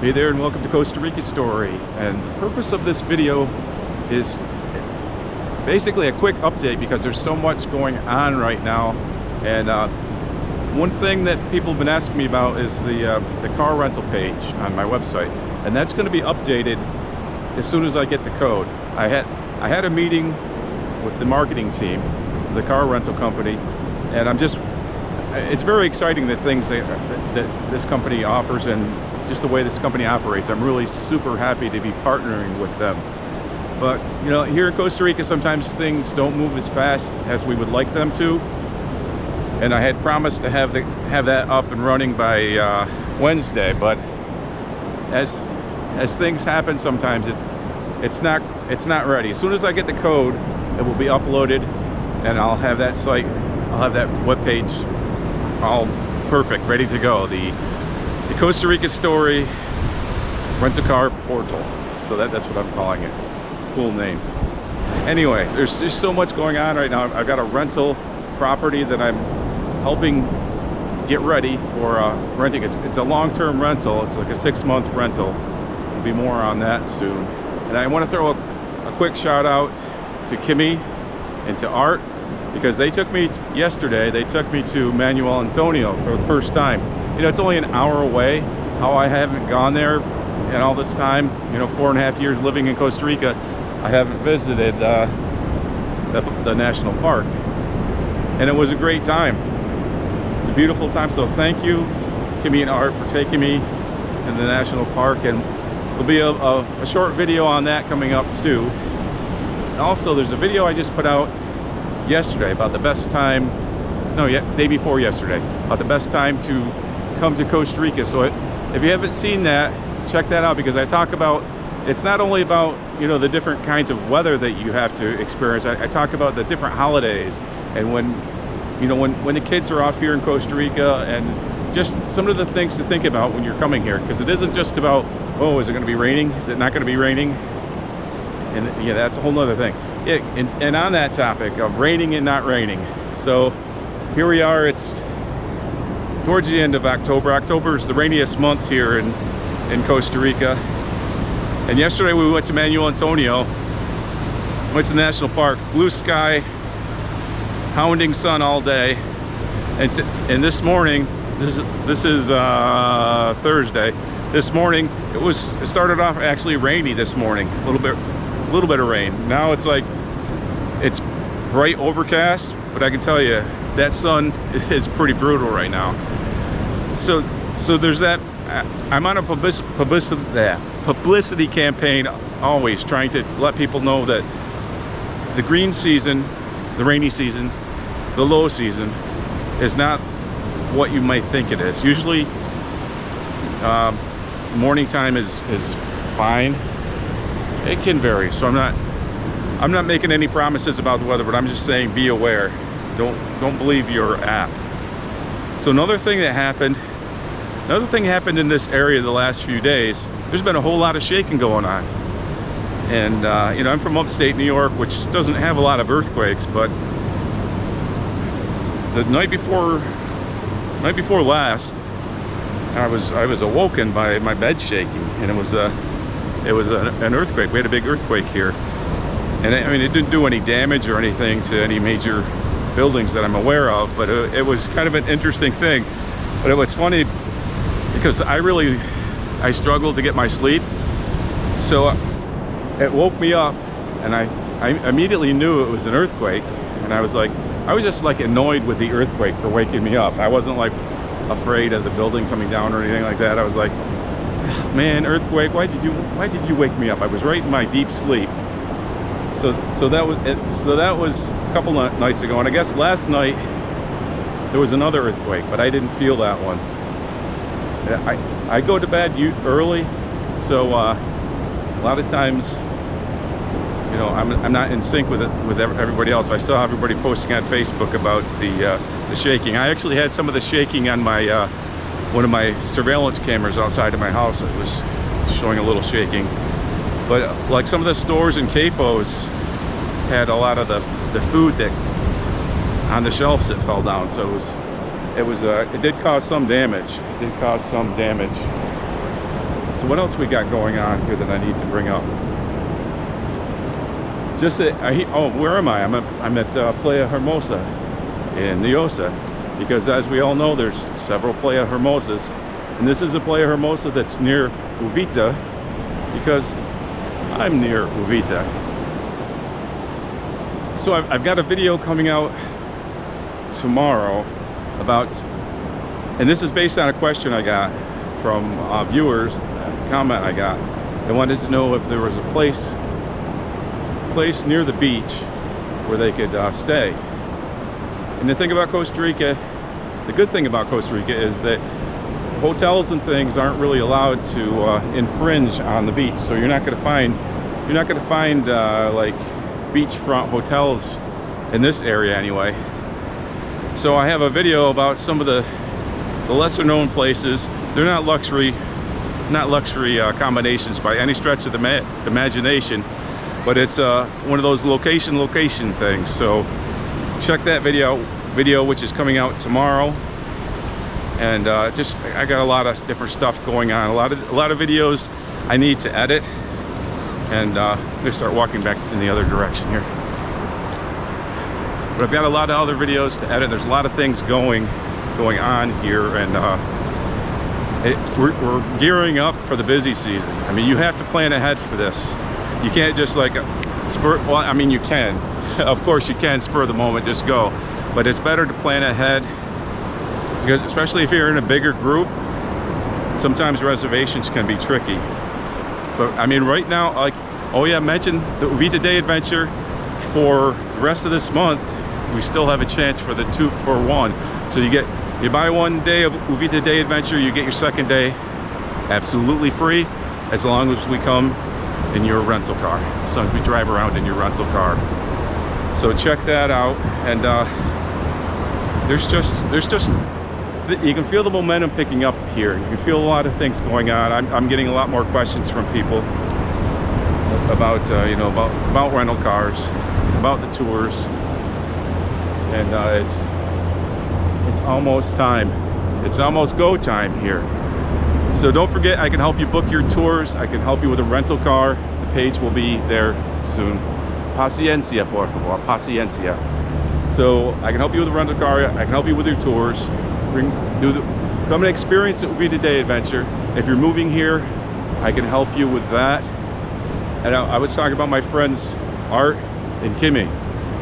Hey there, and welcome to Costa Rica Story. And the purpose of this video is basically a quick update because there's so much going on right now. And one thing that people have been asking me about is the car rental page on my website, and that's going to be updated as soon as I get the code. I had a meeting with the marketing team, the car rental company, and it's very exciting that things that this company offers and just the way this company operates. I'm really super happy to be partnering with them. But you know, here in Costa Rica, sometimes things don't move as fast as we would like them to. And I had promised to have that up and running by Wednesday, but as things happen, sometimes it's not ready. As soon as I get the code, it will be uploaded, and I'll have that site, I'll have that webpage all perfect, ready to go. The Costa Rica Story Rent-A-Car Portal. So that's what I'm calling it. Cool name. Anyway, there's just so much going on right now. I've got a rental property that I'm helping get ready for renting. It's a long-term rental. It's like a 6-month rental. There'll be more on that soon. And I want to throw a quick shout out to Kimmy and to Art, because they took me yesterday. They took me to Manuel Antonio for the first time. You know, it's only an hour away. How I haven't gone there in all this time, you know, 4.5 years living in Costa Rica, I haven't visited the national park, and it was a great time. It's a beautiful time. So thank you, Kimmy and Art, for taking me to the national park, and there'll be a short video on that coming up too. And also, there's a video I just put out yesterday about the best time, day before yesterday, about the best time to come to Costa Rica. So if you haven't seen that, check that out, because I talk about, it's not only about, you know, the different kinds of weather that you have to experience. I talk about the different holidays, and when the kids are off here in Costa Rica, and just some of the things to think about when you're coming here, because it isn't just about, oh, is it going to be raining? Is it not going to be raining? And yeah, that's a whole nother thing. Yeah, and on that topic of raining and not raining, so here we are. It's towards the end of October. October is the rainiest month here in Costa Rica. And yesterday we went to Manuel Antonio, went to the national park. Blue sky, pounding sun all day. And this morning, this is Thursday. This morning it started off actually rainy this morning, a little bit of rain. Now it's like, it's bright overcast, but I can tell you that sun is pretty brutal right now. So there's that. I'm on a publicity campaign, always trying to let people know that the green season, the rainy season, the low season is not what you might think it is. Usually morning time is fine. It can vary, so I'm not making any promises about the weather, but I'm just saying, be aware. Don't believe your app. So another thing happened in this area the last few days. There's been a whole lot of shaking going on, and you know, I'm from upstate New York, which doesn't have a lot of earthquakes, but the night before last, I was awoken by my bed shaking, and it was an earthquake. We had a big earthquake here, and I mean, it didn't do any damage or anything to any major buildings that I'm aware of, but it was kind of an interesting thing. But it was funny because I struggled to get my sleep, so it woke me up, and I immediately knew it was an earthquake, and I was just like annoyed with the earthquake for waking me up. I wasn't like afraid of the building coming down or anything like that. I was like, man, earthquake, why did you wake me up? I was right in my deep sleep. So that was a couple nights ago, and I guess last night there was another earthquake, but I didn't feel that one. I go to bed early, so a lot of times, you know, I'm not in sync with everybody else. I saw everybody posting on Facebook about the shaking. I actually had some of the shaking on my one of my surveillance cameras outside of my house. It was showing a little shaking. But like some of the stores in Capos had a lot of the food that on the shelves that fell down, so it did cause some damage. So what else we got going on here that I need to bring up? Just that where am I? I'm at Playa Hermosa in Niosa, because as we all know, there's several Playa Hermosas, and this is a Playa Hermosa that's near Uvita, because I'm near Uvita. So I've got a video coming out tomorrow about, and this is based on a question I got from viewers, a comment I got. They wanted to know if there was a place near the beach where they could stay. And the thing about Costa Rica, the good thing about Costa Rica is that hotels and things aren't really allowed to infringe on the beach. So you're not going to find like beachfront hotels in this area anyway. So I have a video about some of the lesser known places. They're not luxury accommodations by any stretch of the imagination, but it's one of those location things. So check that video which is coming out tomorrow. And I got a lot of different stuff going on, a lot of videos I need to edit, and I'm gonna start walking back in the other direction here. But I've got a lot of other videos to edit. There's a lot of things going on here, and we're gearing up for the busy season. I mean, you have to plan ahead for this. You can't just like well, I mean, you can. Of course you can spur the moment, just go. But it's better to plan ahead, because especially if you're in a bigger group, sometimes reservations can be tricky. But I mean, right now, like, oh yeah, mention the Uvita Day Adventure. For the rest of this month, we still have a chance for the 2-for-1. So you buy 1 day of Uvita Day Adventure, you get your second day absolutely free, as long as we come in your rental car, as long as we drive around in your rental car. So check that out. And there's just you can feel the momentum picking up here. You can feel a lot of things going on. I'm getting a lot more questions from people about about rental cars, about the tours, and it's almost time. It's almost go time here. So don't forget, I can help you book your tours. I can help you with a rental car. The page will be there soon. Paciencia, por favor. Paciencia. So I can help you with a rental car. I can help you with your tours. Come and experience the Uvita Day Adventure. If you're moving here, I can help you with that. And I was talking about my friends Art and Kimmy,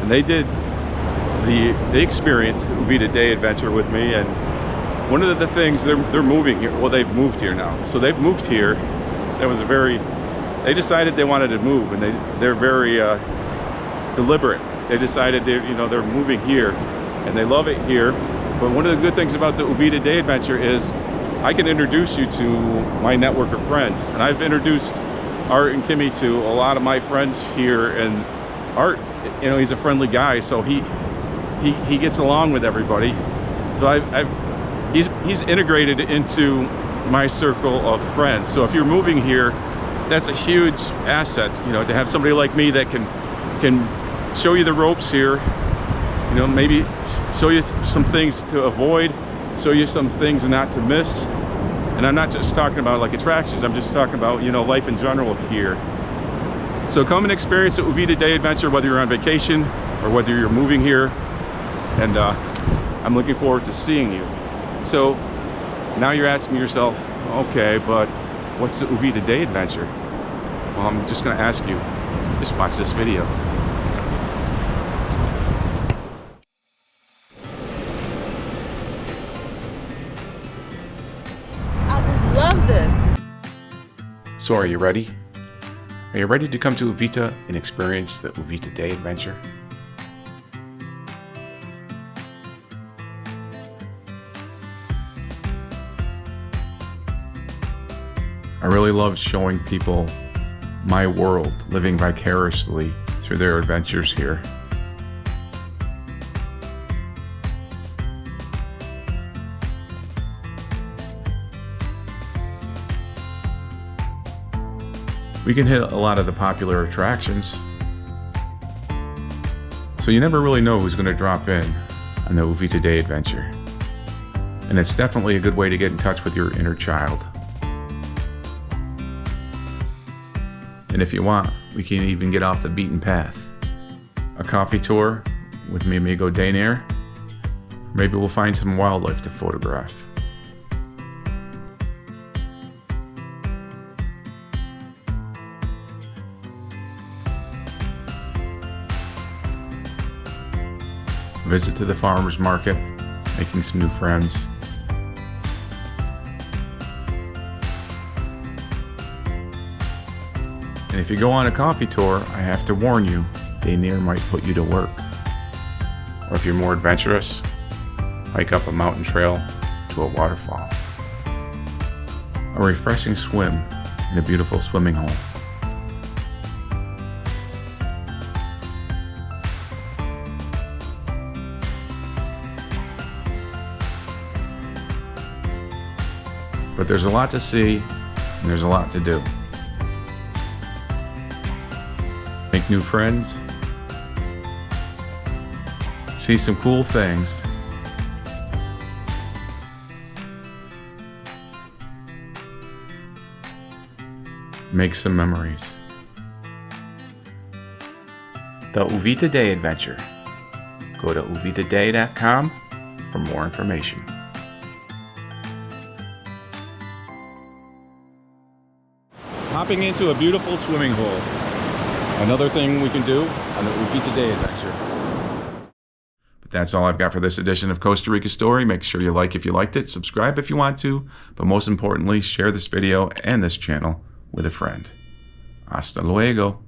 and they experienced the Uvita Day Adventure with me. And one of the things, they're moving here. Well, they've moved here now. So they've moved here. They decided they wanted to move, and they're very deliberate. They decided they're moving here, and they love it here. But one of the good things about the Uvita Day Adventure is I can introduce you to my network of friends. And I've introduced Art and Kimmy to a lot of my friends here. And Art, he's a friendly guy, so he gets along with everybody. So he's integrated into my circle of friends. So if you're moving here, that's a huge asset, to have somebody like me that can show you the ropes here, maybe show you some things to avoid, show you some things not to miss. And I'm not just talking about like attractions, I'm just talking about life in general here. So come and experience the Uvita Day Adventure, whether you're on vacation or whether you're moving here, and I'm looking forward to seeing you. So now you're asking yourself, okay, but what's the Uvita Day Adventure? Well, I'm just going to ask you, just watch this video. I would love this. So are you ready? Are you ready to come to Uvita and experience the Uvita Day Adventure? I really love showing people my world, living vicariously through their adventures here. We can hit a lot of the popular attractions, so you never really know who's going to drop in on the Uvita Day Adventure. And it's definitely a good way to get in touch with your inner child. And if you want, we can even get off the beaten path. A coffee tour with mi amigo Dainier. Maybe we'll find some wildlife to photograph. Visit to the farmer's market, making some new friends. And if you go on a coffee tour, I have to warn you, Dainier might put you to work. Or if you're more adventurous, hike up a mountain trail to a waterfall. A refreshing swim in a beautiful swimming hole. But there's a lot to see, and there's a lot to do. Make new friends, see some cool things, make some memories. The Uvita Day Adventure. Go to uvitaday.com for more information. Hopping into a beautiful swimming hole. Another thing we can do on the Uvita Day Adventure. But that's all I've got for this edition of Costa Rica Story. Make sure you like if you liked it, subscribe if you want to, but most importantly, share this video and this channel with a friend. Hasta luego.